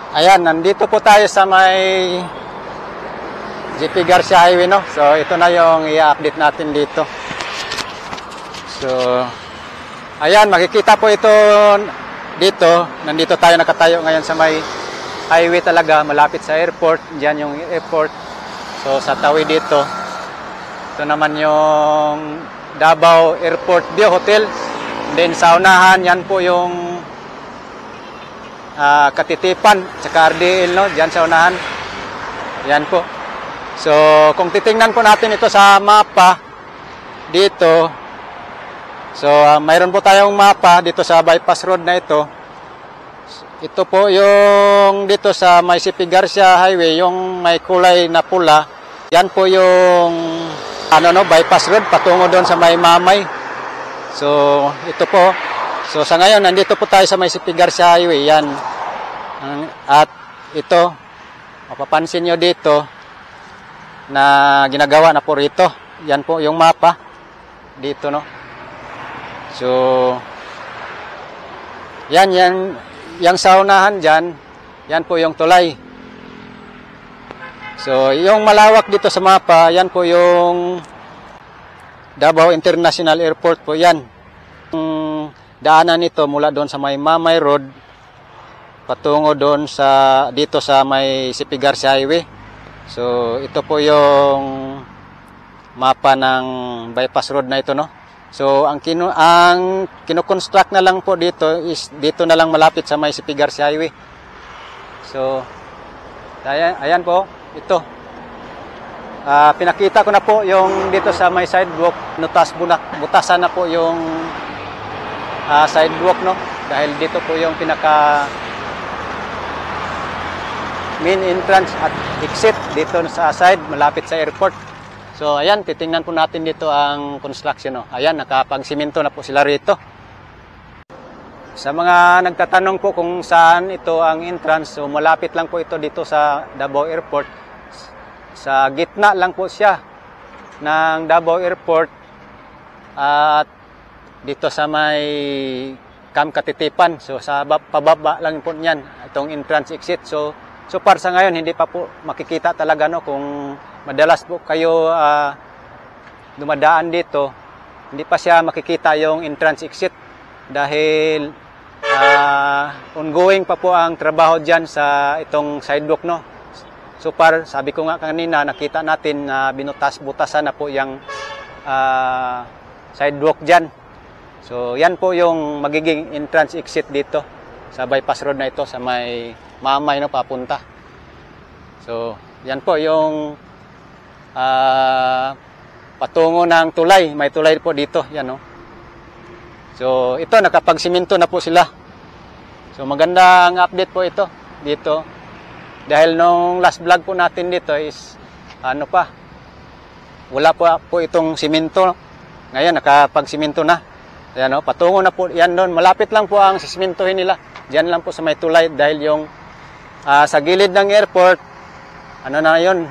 Ayan, nandito po tayo sa may JP Garcia Highway, no? So, ito na yung i-update natin dito. So, ayan, makikita po ito dito. Nandito tayo nakatayo ngayon sa may highway talaga, malapit sa airport. Diyan yung airport. So, sa tawid dito. Ito naman yung Davao Airport View Hotel. Then, sa unahan, yan po yung Katitipan, tsaka RDL, no? Diyan sa unahan. Yan po. So, kung titingnan po natin ito sa mapa, dito, so, mayroon po tayong mapa dito sa bypass road na ito. Ito po yung dito sa may CP Garcia Highway, yung may kulay na pula. Yan po yung bypass road patungo doon sa may Mamay. So, ito po. So, sa ngayon, nandito po tayo sa may CP Garcia Highway. Yan. At ito, mapapansin nyo dito na ginagawa na po rito. Yan po yung mapa. Dito, no? So, yan. Yang sa unahan dyan, yan po yung tulay. So, yung malawak dito sa mapa, yan po yung Davao International Airport po. Yan. Daanan nito mula doon sa may Mamay Road patungo doon sa dito sa may CP Garcia Highway. So ito po yung mapa ng bypass road na ito, no. So ang kino-construct na lang po dito is dito na lang malapit sa may CP Garcia Highway. So ayan po ito. Pinakita ko na po yung dito sa may sidewalk, butasan na po yung sidewalk, no? Dahil dito po yung pinaka main entrance at exit dito sa side, malapit sa airport. So, ayan, titingnan po natin dito ang construction, no? Ayan, nakapagsiminto na po sila rito. Sa mga nagtatanong po kung saan ito ang entrance, so malapit lang po ito dito sa Davao Airport. Sa gitna lang po siya ng Davao Airport at dito sa may Camp Katitipan. So sa pababa lang po niyan itong entrance exit. So far sa ngayon hindi pa po makikita talaga, no, kung madalas po kayo dumadaan dito, hindi pa siya makikita yung entrance exit dahil ongoing pa po ang trabaho diyan sa itong sidewalk, no. So far, sabi ko nga kanina, nakita natin na binutas-butasan na po yung sidewalk diyan. So, yan po yung magiging entrance exit dito sa bypass road na ito sa may Mamay, no, papunta. So, yan po yung patungo ng tulay. May tulay po dito, yan, no. So, ito, nakapagsiminto na po sila. So, magandang update po ito dito. Dahil nung last vlog po natin dito is, wala po itong siminto. Ngayon, nakapagsiminto na. Ayan, no, patungo na po yan doon. Malapit lang po ang sisimintuhin nila. Diyan lang po sa may tulay dahil yung sa gilid ng airport, na yun,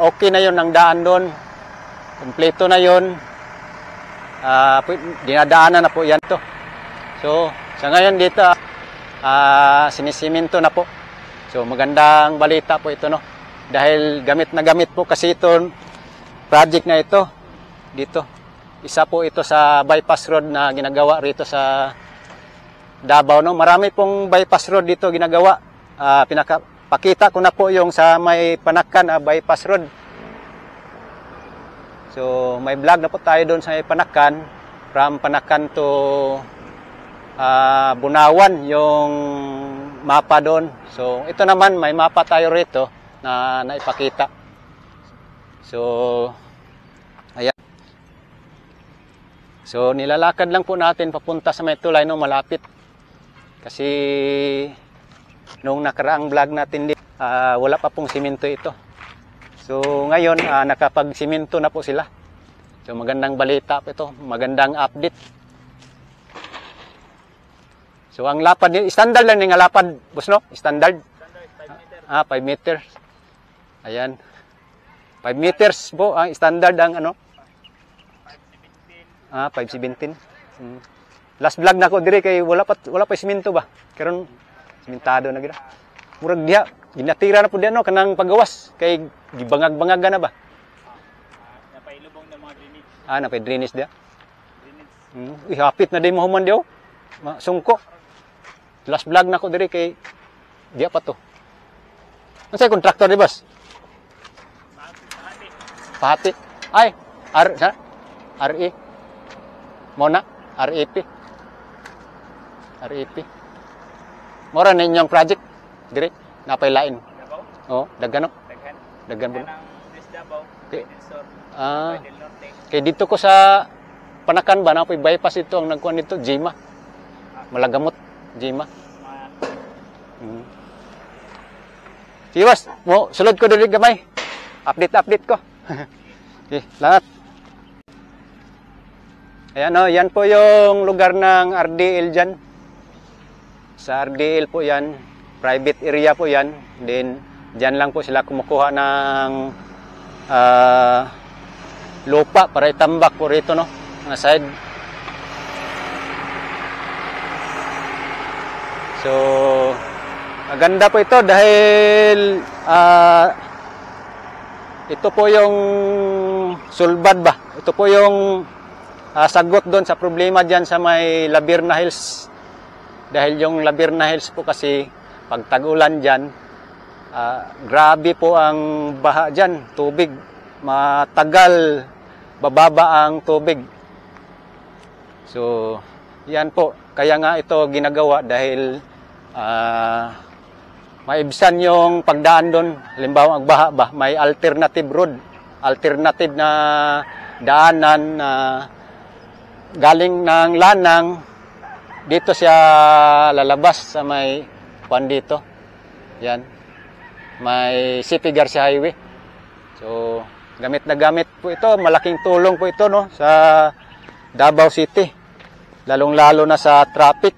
okay na yun ang daan doon. Kompleto na yun. Dinadaanan na po yan to. So, sa ngayon dito, sinisiminto na po. So, magandang balita po ito, no. Dahil gamit na gamit po kasi ito, project na ito, dito. Isa po ito sa bypass road na ginagawa rito sa Davao, no. Marami pong bypass road dito ginagawa. Pakita ko na po yung sa may Panakan bypass road. So may vlog na po tayo doon sa may Panakan, from Panakan to Bunawan yung mapa doon. So ito naman may mapa tayo rito na naipakita. So So, nilalakad lang po natin papunta sa may tulay, no, malapit. Kasi, nung nakaraang vlog natin dito, wala pa pong siminto ito. So, ngayon, nakapag-siminto na po sila. So, magandang balita po ito. Magandang update. So, ang lapad, standard lang yung lapad, boss, no? Standard? 5 meters. Ayan. 5 meters po, standard ang 517. Last vlog na ko dire kay wala pa siminto ba. Karon simentado na gid. murag diha ginatira na po diha no kanang pagawas kay gibangag-bangag na ba? Napailubong ng mga drainage. Napay drainage diha. Drainage. Ihapit na din mahuman diyo. Sungko. Last vlog na ko diri kay diya pa to. Unsay kontraktor di bas? Pahati. Ay, RE. Mona, REP. REP. Mora na inyong project diri napay lain. Davao? Oh, dagano? Daghan. Daghan po. Kanang West Davao. Okay. Del Sur. Del Norte. Kay dito ko sa Panakan ba na bypass ito ang nagkuhan dito, Jima. Malagamot, Jima. Sige, boss. Mo, sulod ko dili gamay. Update ko. Okay, lahat. Ayan o, yan po yung lugar ng RDL dyan. Sa RDL po yan, private area po yan. Then, dyan lang po sila kumukuha ng lupa para itambak po rito, no? Na side. So, maganda po ito dahil ito po yung sulbad ba? Ito po yung sagot doon sa problema dyan sa may Labirna Hills. Dahil yung Labirna Hills po kasi pag tag-ulan dyan, grabe po ang baha dyan, tubig. Matagal bababa ang tubig. So, yan po. Kaya nga ito ginagawa dahil maibsan yung pagdaan doon. Halimbawa, ang baha ba, may alternative road. Alternative na daanan na galing ng Lanang. Dito siya lalabas sa may kwan dito. Yan. May CP Garcia Highway. So, gamit na gamit po ito. Malaking tulong po ito no, sa Davao City. Lalong-lalo na sa traffic.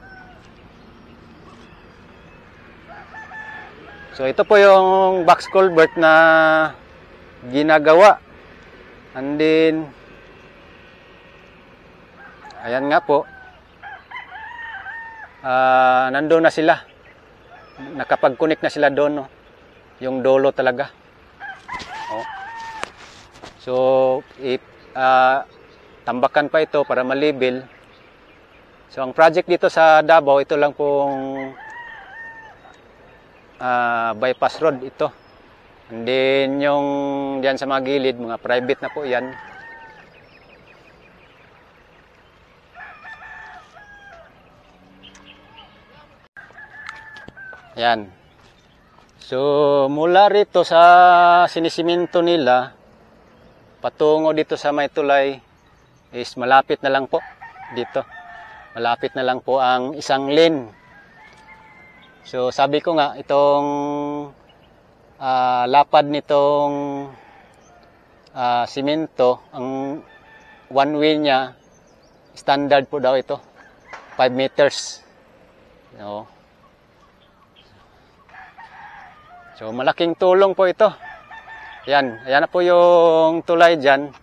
So ito po yung box culvert na ginagawa. And then, ayan nga po. Nandoon na sila. Nakapag-connect na sila doon. No? Yung dolo talaga. Oh. So, tambakan pa ito para malibel. So, ang project dito sa Davao, ito lang pong bypass road ito. And then, yung diyan sa mga gilid, mga private na po yan. Yan. So, mula rito sa sinisiminto nila, patungo dito sa may tulay, is malapit na lang po dito. Malapit na lang po ang isang lane. So sabi ko nga, itong lapad nitong simento, ang one way niya, standard po daw ito, 5 meters. No? So malaking tulong po ito. Yan, ayan na po yung tulay dyan.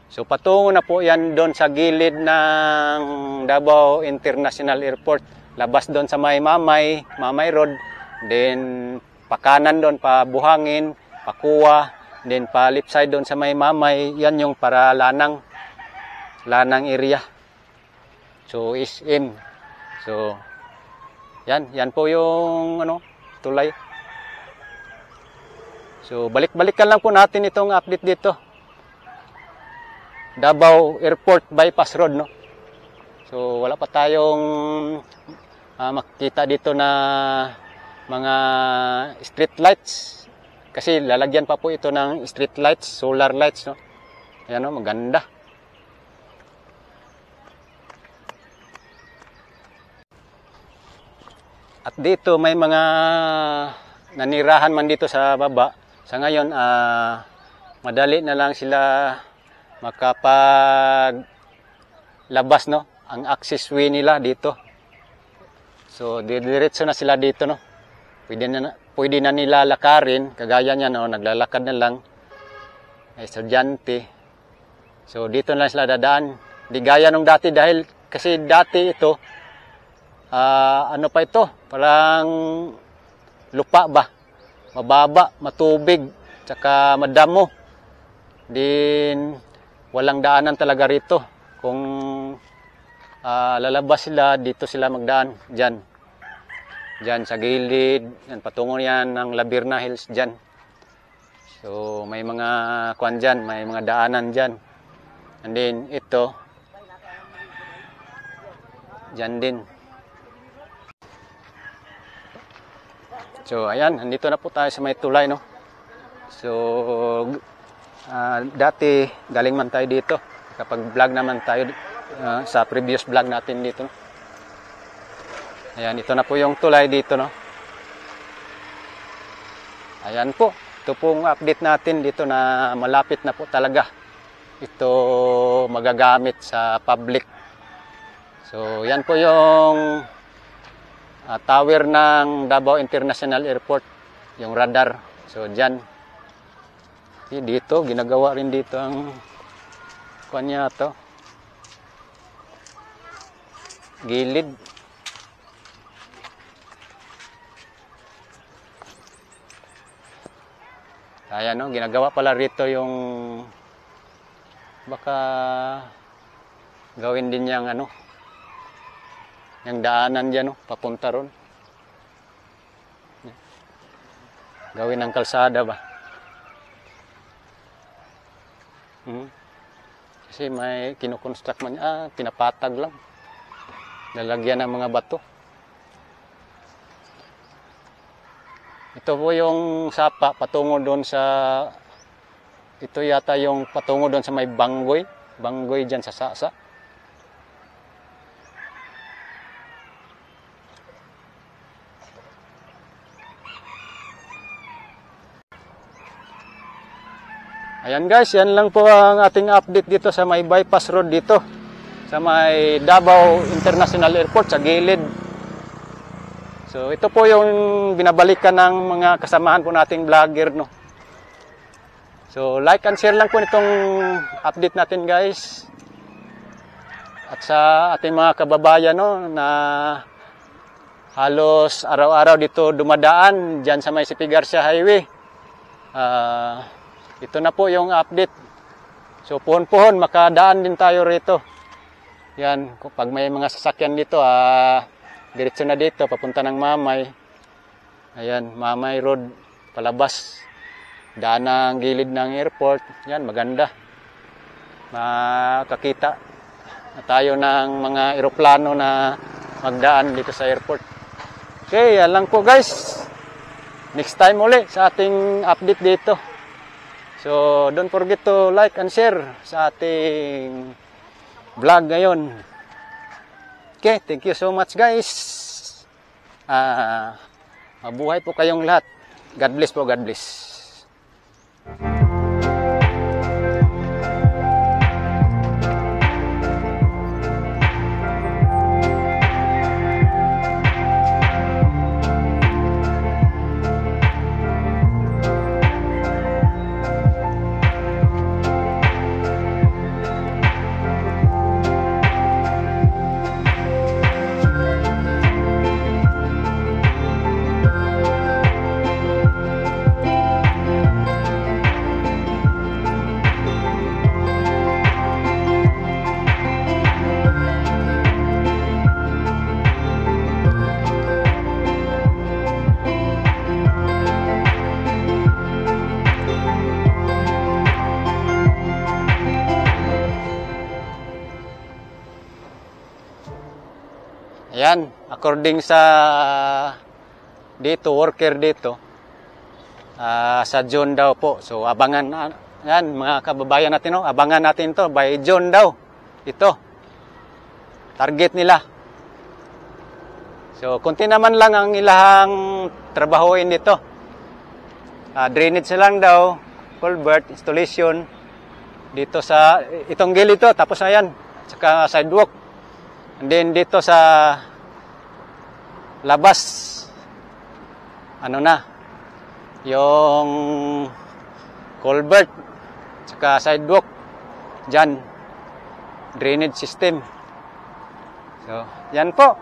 So patungo na po yan doon sa gilid ng Davao International Airport. Labas doon sa may Mamay Road. Then pakanan doon, pa Buhangin, Pakuwa. Then pa left side doon sa may Mamay. Yan yung para Lanang area. So SM. So yan po yung tulay. So balik-balikan lang po natin itong update dito. Davao Airport Bypass Road, no? So, wala pa tayong makikita dito na mga street lights. Kasi lalagyan pa po ito ng street lights, solar lights, no? Ayan, no? Maganda. At dito, may mga nanirahan man dito sa baba. Sa ngayon, madali na lang sila makapaglabas, no? Ang access way nila dito. So, diretso na sila dito, no? Pwede na nila lakarin, kagaya niya, no? Naglalakad na lang. Ay, estudyante. So, dito na sila dadaan. Di gaya nung dati dahil, kasi dati ito, ano pa ito? Parang lupa ba. Mababa, matubig, tsaka madamo. Din walang daanan talaga rito. Kung lalabas sila, dito sila magdaan. Diyan. Diyan sa gilid. Yan, patungo yan ng Labirna Hills diyan. So may mga kuan diyan, may mga daanan diyan. And then ito diyan din. So ayan, nandito na po tayo sa may tulay, no. So dati galing man tayo dito. Kapag vlog naman tayo sa previous vlog natin dito, no? Ayan, ito na po yung tulay dito, no. Ayan po. Ito pong update natin dito na malapit na po talaga ito magagamit sa public. So yan po yung tower ng Davao International Airport, yung radar. So dyan. Dito, ginagawa rin dito ang kanya to. Gilid. Ayan, no, ginagawa pala rito yung baka gawin din yang ano, yung daanan dyan, no, papunta ron. Gawin ng kalsada ba? Kasi may kinukonstruct man, pinapatag lang. Lalagyan ng mga bato. Ito po yung sapa patungo doon sa, ito yata yung patungo doon sa may Banggoy. Banggoy dyan sa Sasa. Ayan guys, yan lang po ang ating update dito sa may bypass road dito. Sa may Davao International Airport sa gilid. So ito po yung binabalikan ng mga kasamahan po nating vlogger, no. So like and share lang po nitong update natin guys. At sa ating mga kababayan, no, na halos araw-araw dito dumadaan dyan sa may Sipi Garcia Highway. Ito na po yung update. So puhon-puhon makadaan din tayo rito. Yan, pag may mga sasakyan dito, diretso na dito, papunta ng Mamay. Ayan, Mamay Road, palabas. Daan ng gilid ng airport. Yan, maganda. Makakita na tayo ng mga eroplano na magdaan dito sa airport. Okay, yan lang po guys. Next time uli sa ating update dito. So, don't forget to like and share sa ating vlog ngayon. Okay, thank you so much guys. Mabuhay po kayong lahat. God bless po, God bless. Ayan, according sa dito, worker dito, sa June daw po. So, abangan, yan, mga kababayan natin, no? Abangan natin to by June daw. Ito, target nila. So, kunti naman lang ang ilahang trabahoin dito. Drainage lang daw, culvert, installation, dito sa, itong gilid to, tapos ayan, saka sidewalk. And then dito sa labas, ano na, yung culvert, saka sidewalk, dyan, drainage system. So, yan po.